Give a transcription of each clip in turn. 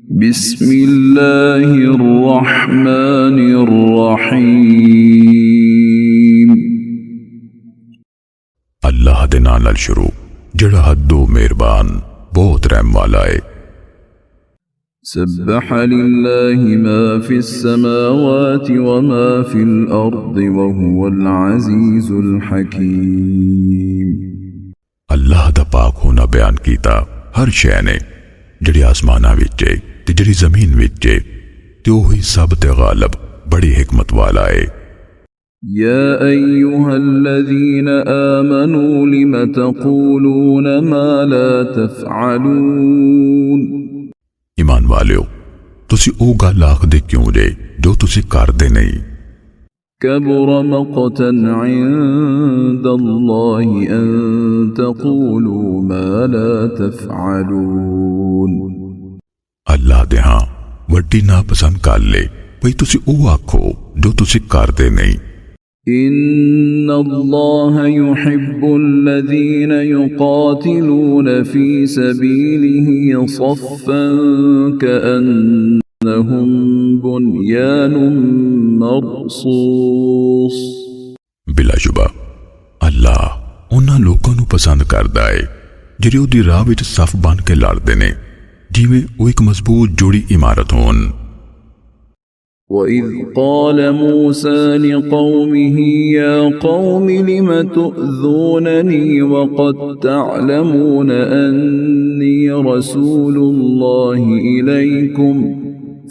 बिस्मिल्लाहिर्रहमानिर्रहीम। अल्लाह दे नाल नाल शुरू जड़ा हद्दो मेहरबान बहुत रहम वाला है। सब्बह लिल्लाहि मा फिस समावाति व मा फिल अर्दि व हुवल अज़ीज़ुल हकीम। अल्लाह दा पाक होना बयान कीता हर शै ने जड़ी आसमाना विच है ते जड़ी जमीन विच है ते ओही सब ते गालिब बड़ी हिकमत वाला है। या अय्युहल्लज़ीन आमनू लिम तक़ूलून मा ला तफ़अलून। ईमान वालियो तुसी ओ गल आखदे क्यों जे जो तुसी करदे नहीं। कबुर मक़तन इंदल्लाहि अन तक़ूलू मा ला तफ़अलून। अल्लाह दे हां वड्डी नापसंद गल ले भई तुसी ओ आखो जो तुसी करदे नहीं। इन्नल्लाह युहिब्बुल्लज़ीन युक़ातिलून फ़ी सबीलिही सफ़्फ़न कअन्नहुम बुन्यानुम मरसूस। बिलाशुबा अल्लाह उन्हां लोकां नूं पसंद करदा है ਜਿਹੜੇ ਉਹਦੀ ਰਾਹ ਵਿੱਚ ਸਫ ਬਣ ਕੇ ਲੜਦੇ ਨੇ ਜਿਵੇਂ ਉਹ ਇੱਕ ਮਜ਼ਬੂਤ ਜੋੜੀ ਇਮਾਰਤ ਹੋਣ। وَإِذْ قَالَ مُوسَى لِقَوْمِهِ يَا قَوْمِ لِمَ تُؤْذُونَنِي وَقَدْ تَعْلَمُونَ أَنِّي رَسُولُ اللَّهِ إِلَيْكُمْ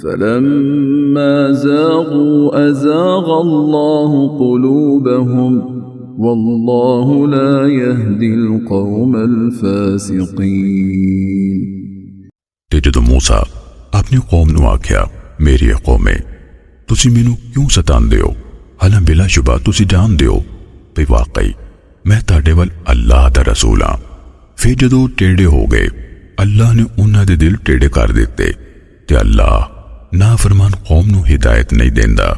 فَلَمَّا زَاغُوا أَزَاغَ اللَّهُ قُلُوبَهُمْ وَاللَّهُ لَا يَهْدِي الْقَوْمَ الْفَاسِقِينَ। ते जदों मूसा अपनी कौम नूं आख्या मेरी कौमे तुसी मैनू क्यों सतांदे हो हालां बिलाशुबा तुसी जानदे हो भई वाकई मैं तुहाडे वल अल्लाह दा रसूल हां। फिर जदों टेढ़े हो गए अल्लाह ने उन्हां दे दिल टेढ़े कर दिते ते अल्लाह नाफरमान कौम नूं हिदायत नहीं देंदा।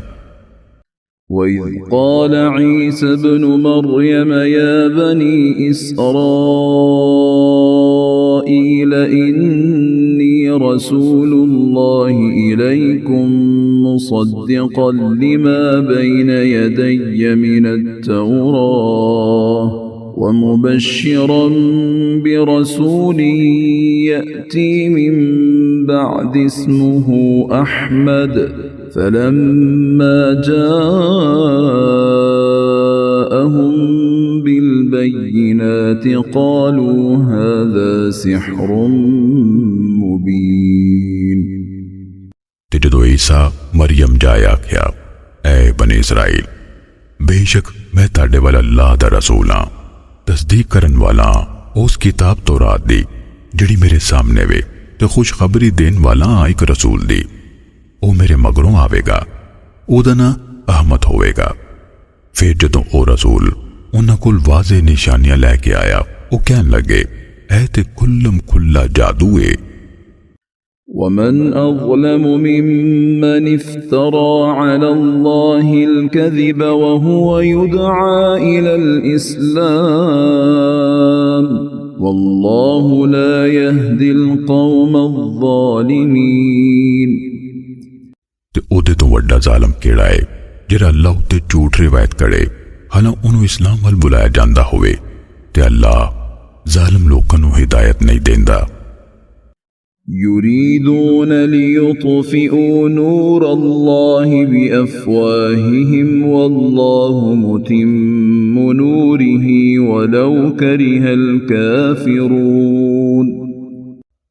وَإِذْ قَالَ عِيسَى ابْنُ مَرْيَمَ يَا بَنِي إِسْرَائِيلَ إِنِّي رَسُولُ اللَّهِ إِلَيْكُمْ مُصَدِّقًا لِمَا بَيْنَ يَدَيَّ مِنَ التَّوْرَاةِ وَمُبَشِّرًا بِرَسُولٍ يَأْتِي مِن بَعْدِ اسْمُهُ أَحْمَدُ فَلَمَّا جَاءَهُم بِالْبَيِّنَاتِ قَالُوا هَذَا سِحْرٌ مُبِينٌ। ते जदों ईसा मरियम जाया आख्या ऐ बने इस्राइल बेशक मैं तुहाडे वल अल्लाह दा रसूल हां तस्दीक करन वाला उस किताब तौरात दी जिहड़ी मेरे सामने वे ते खुशखबरी देन वाला एक रसूल दी। ओ मेरे मगरों आवेगा ओदा ना अहमद होवेगा। फिर जदों ओ रसूल उन्हां कोल वाज़े निशानियां लैके आया ओ कहन लगे ऐ ते खुल्लम खुल्ला जादू है। ومن أظلم ممن افترى على الله الكذب وهو يدعى إلى الإسلام والله لا يهدي القوم الظالمين। ते ओदे तो वड्डा जालम केड़ा है जिहड़ा अल्लाह उत्ते झूठ रिवायत करे हालां उन्हों इस्लाम वल बुलाया जांदा होवे ते अल्लाह जालिम लोकां नूं हिदायत नहीं देंदा। يريدون ليطفئوا نور الله بأفواههم والله متم نوره ولو كره الكافرون।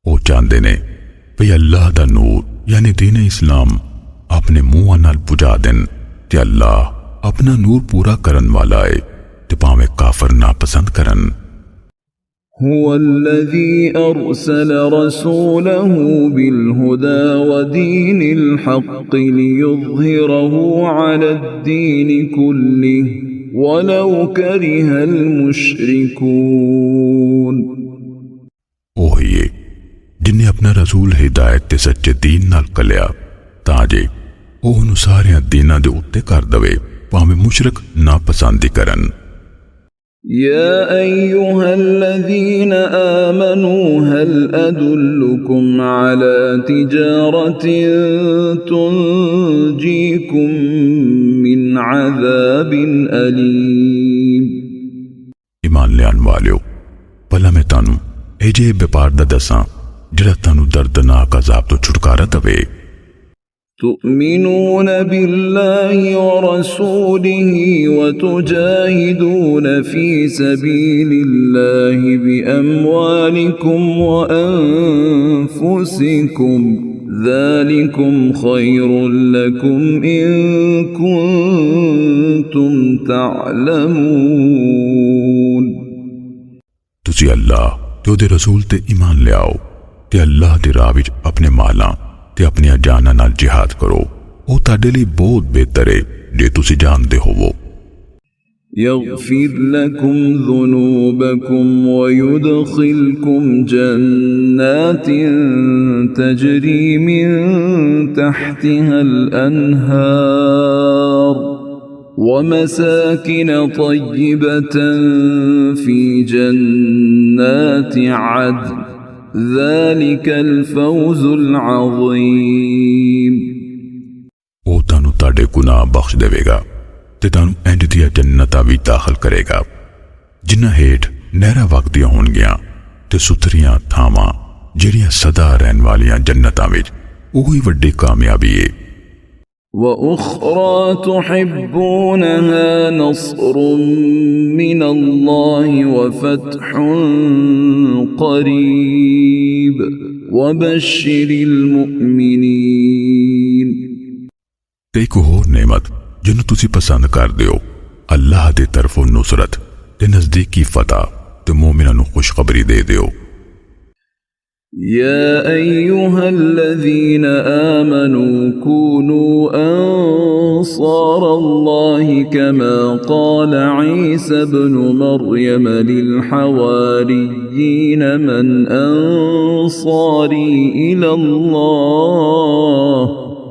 ओ चाहते ने भई अल्लाह दा नूर यानी दीन इस्लाम अपने मुंह नाल बुझा देन ते अल्लाह अपना नूर पूरा करन वाला है ते भावें काफर ना पसंद करन। هو الذي أرسل رسوله بالهدى ودين الحق ليظهره على الدين كله ولو كره المشركون। ओही है जिन्हें अपना रसूल हिदायत ते सच्चे दीन नाल कलिया तां जे ओह नूं सारियां दीनां दे उत्ते कर दवे भावें मुशरक ना पसंदी करन। يا أيها الذين آمنوا هل أدلكم على تجارة تنجيكم من عذاب أليم ईमान लियान वालियो भला मैं तानू एजे व्यापार दा दसां जिहड़ा तानू दर्दनाक अजाब तो छुटकारा दवे। تؤمنون بالله ورسوله وتجاهدون في سبيل الله بأموالكم وأنفسكم ذلكم خير لكم إن كنتم تعلمون तुसी अल्लाह ते ओदे रसूल ते ईमान लियाओ ते अल्लाह दी राह विच अपने मालां ते अपनी जाना नाल जिहाद करो। ओ ताडे लई बहुत बेहतर है जे तुसी जानदे होवो। يغفر لكم ذنوبكم ويدخلكم جنات تجري من تحتها الأنهار ومساكن طيبة في جنات عدن ذلك الفوز العظيم ओ तानू ताडे गुनाह बख्श देवेगा ते तानू इंज दियां जन्नतां भी दाखिल करेगा जिन्हां हेठ नहरां वगदियां होणगियां ते सुथरियां थावां जिहड़ियां सदा रहन वालियां जन्नतां विच ओही वड्डी कामयाबी है। وأخرى تحبونها نصر من الله وفتح قريب وبشر المؤمنين ते एक होर नेमत जिन्नू तुसी पसंद कर दियो अल्लाह दे तरफों नुसरत ते नजदीकी फतह ते मोमिनां नू खुशखबरी दे दियो। يا أيها الذين آمنوا كونوا أنصار الله كما قال عيسى بن مريم للحواريين من أنصاري إلى الله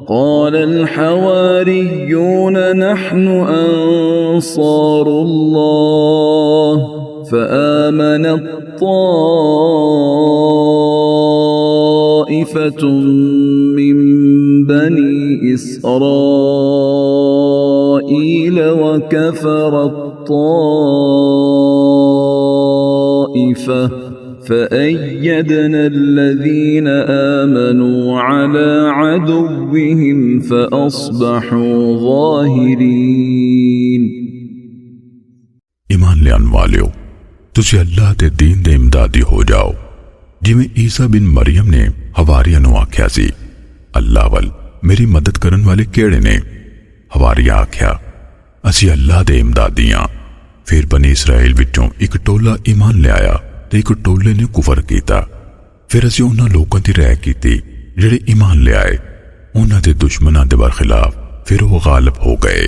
قال الحواريون نحن أنصار الله فآمنت طائفة من بني إسرائيل وكفرت طائفة فأيدنا الذين آمنوا على عدوهم فأصبحوا ظاهرين ईमान लियान वालियो तुसी अल्लाह दे दीन दे इमदादी हो जाओ जिवें ईसा बिन मरियम ने हवारियां नू आख्या सी अल्लाह वल मेरी मदद करन वाले केड़े ने। हवारियां आख्या असी अल्लाह दे इमदादी हां। फिर बनी इसराइल विचों एक टोला ईमान ले आया ते एक टोले ने कुफर कीता। फिर असी उन्हां लोकां दी राय कीती जेड़े ईमान ले आए उन्हां दे दुश्मनां दे बरखिलाफ फिर वो गालिब हो गए।